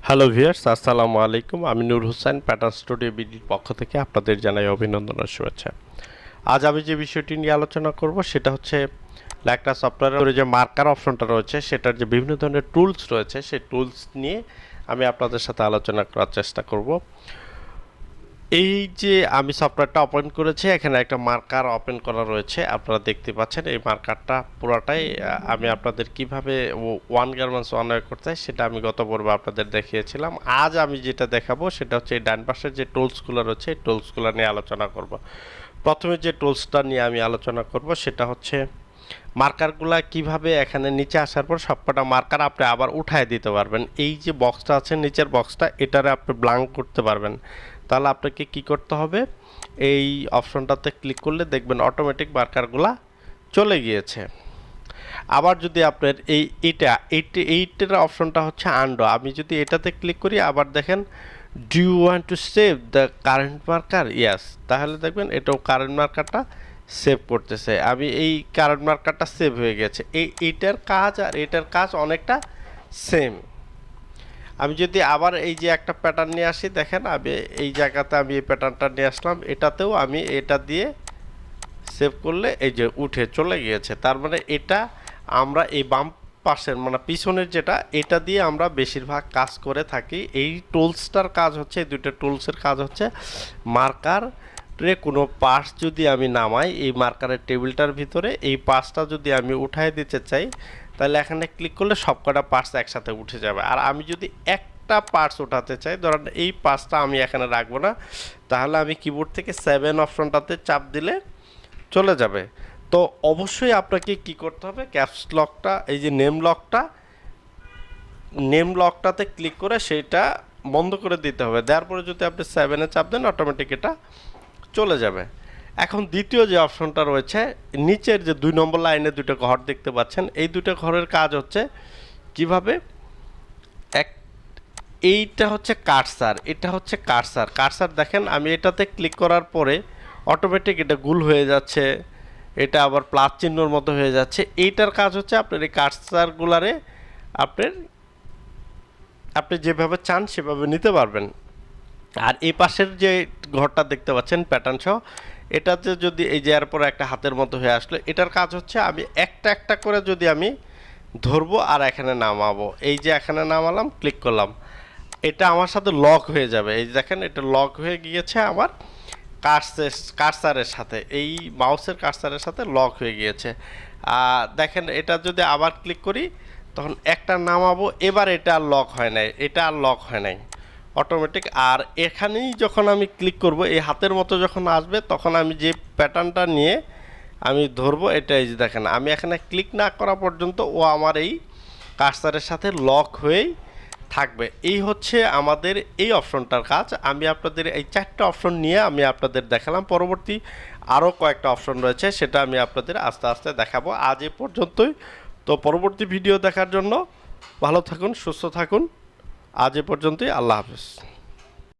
Hello viewers, আসসালামু আলাইকুম। আমি নূর হোসেন, প্যাটার্ন স্টুডিওবিডির পক্ষ থেকে আপনাদের জানাই অভিনন্দন ও শুভেচ্ছা। আজ আমি যে বিষয়টি নিয়ে আলোচনা করব সেটা হচ্ছে ল্যাকটা সফটওয়্যারের যে মার্কার অপশনটা রয়েছে সেটার যে বিভিন্ন ধরনের টুলস রয়েছে সেই টুলস নিয়ে আমি আপনাদের সাথে আলোচনা করার চেষ্টা করব। এই যে আমি সফটওয়্যারটা ওপেন করেছি, এখানে একটা মার্কার ওপেন করা রয়েছে, আপনারা দেখতে পাচ্ছেন। এই মার্কারটা পুরোটাই আমি আপনাদের কিভাবে ওয়ান গার্মেন্টস ওয়ান ওয়ে করতে হয় সেটা আমি গত পর্বে আপনাদের দেখিয়েছিলাম। আজ আমি যেটা দেখাবো সেটা হচ্ছে এই ডান পাশের যে টুলসগুলো রয়েছে এই টুলসগুলো নিয়ে আলোচনা করব। প্রথমে যে টুলসটা নিয়ে আমি আলোচনা করব সেটা হচ্ছে মার্কারগুলা কিভাবে এখানে নিচে আসার পর সবকটা মার্কার আপনি আবার উঠায় দিতে পারবেন। এই যে বক্সটা আছে নিচের বক্সটা, এটারে আপনি ব্ল্যাঙ্ক করতে পারবেন। তাহলে আপনাকে কি করতে হবে, এই অপশনটাতে ক্লিক করলে দেখবেন অটোমেটিক মার্কারগুলা চলে গিয়েছে। আবার যদি আপনার এইটার অপশনটা হচ্ছে আন্ডো, আমি যদি এটাতে ক্লিক করি আবার দেখেন do you want to save the current marker, yes, তাহলে দেখবেন এটাও কারেন্ট মার্কারটা সেভ করতেছে। আমি এই কারেন্ট মার্কারটা সেভ হয়ে গেছে। এইটার কাজ আর এটার কাজ অনেকটা সেম। আমি যদি আবার এই যে একটা প্যাটার্ন নিয়ে আসি, দেখেন আমি এই জায়গাতে আমি এই প্যাটার্নটা নিয়ে আসলাম, এটাতেও আমি এটা দিয়ে সেভ করলে এই যে উঠে চলে গিয়েছে। তার মানে এটা আমরা এই বাম পাশের মানে পিছনের যেটা, এটা দিয়ে আমরা বেশিরভাগ কাজ করে থাকি। এই টুলসটার কাজ হচ্ছে, এই দুটো টুলসের কাজ হচ্ছে মার্কারে কোনো পার্টস যদি আমি নামাই এই মার্কারের টেবিলটার ভিতরে, এই পার্টসটা যদি আমি উঠাই দিতে চাই তাহলে এখানে ক্লিক করলে সবকটা পার্টস একসাথে উঠে যাবে। আর আমি যদি একটা পার্টস উঠাতে চাই, ধরেন এই পার্টসটা আমি এখানে রাখবো না, তাহলে আমি কিবোর্ড থেকে 7 অপশনটাতে চাপ দিলে চলে যাবে। তো অবশ্যই আপনাকে কি করতে হবে, ক্যাপস লকটা, এই যে নেম লকটাতে ক্লিক করে সেটা বন্ধ করে দিতে হবে। দেওয়ার পরে যদি আপনি 7-এ চাপ দেন অটোমেটিক এটা চলে যাবে। এখন দ্বিতীয় যে অপশনটা রয়েছে, নিচের যে 2 নম্বর লাইনে দুটো ঘর দেখতে পাচ্ছেন, এই দুটো ঘরের কাজ হচ্ছে কিভাবে এইটা হচ্ছে কার্সার, এটা হচ্ছে কার্সার দেখেন আমি এটাতে ক্লিক করার পরে অটোমেটিক এটা গোল হয়ে যাচ্ছে, এটা আবার প্লাস চিহ্নর মতো হয়ে যাচ্ছে। এইটার কাজ হচ্ছে আপনার এই কার্সারগুলারে আপনি যেভাবে চান সেভাবে নিতে পারবেন। আর এই পাশের যে ঘরটা দেখতে পাচ্ছেন প্যাটার্ন সহ, এটাতে যদি এই যে এর পর একটা হাতের মতো হয়ে আসলো, এটার কাজ হচ্ছে আমি একটা একটা করে যদি আমি ধরবো আর এখানে নামাবো, এই যে এখানে নামালাম, ক্লিক করলাম, এটা আমার সাথে লক হয়ে যাবে। এই দেখেন এটা লক হয়ে গিয়েছে আমার কার্সারের সাথে, এই মাউসের কার্সারের সাথে লক হয়ে গিয়েছে। দেখেন এটা যদি আবার ক্লিক করি তখন একটা নামাবো, এবার এটা আর লক হয় নাই, এটা আর লক হয় নাই অটোমেটিক। আর এখানেই যখন আমি ক্লিক করব এই হাতের মতো যখন আসবে তখন আমি যে প্যাটার্নটা নিয়ে আমি ধরবো, এটা এই যে দেখেন আমি এখানে ক্লিক না করা পর্যন্ত ও আমার এই কার্সারের সাথে লক হয়েই থাকবে। এই হচ্ছে আমাদের এই অপশনটার কাজ। আমি আপনাদের এই 4টা অপশন নিয়ে আমি আপনাদের দেখালাম। পরবর্তী আরও কয়েকটা অপশন রয়েছে, সেটা আমি আপনাদের আস্তে আস্তে দেখাবো। আজ এ পর্যন্তই। তো পরবর্তী ভিডিও দেখার জন্য ভালো থাকুন, সুস্থ থাকুন। আজ এ পর্যন্তই। আল্লাহ হাফেজ।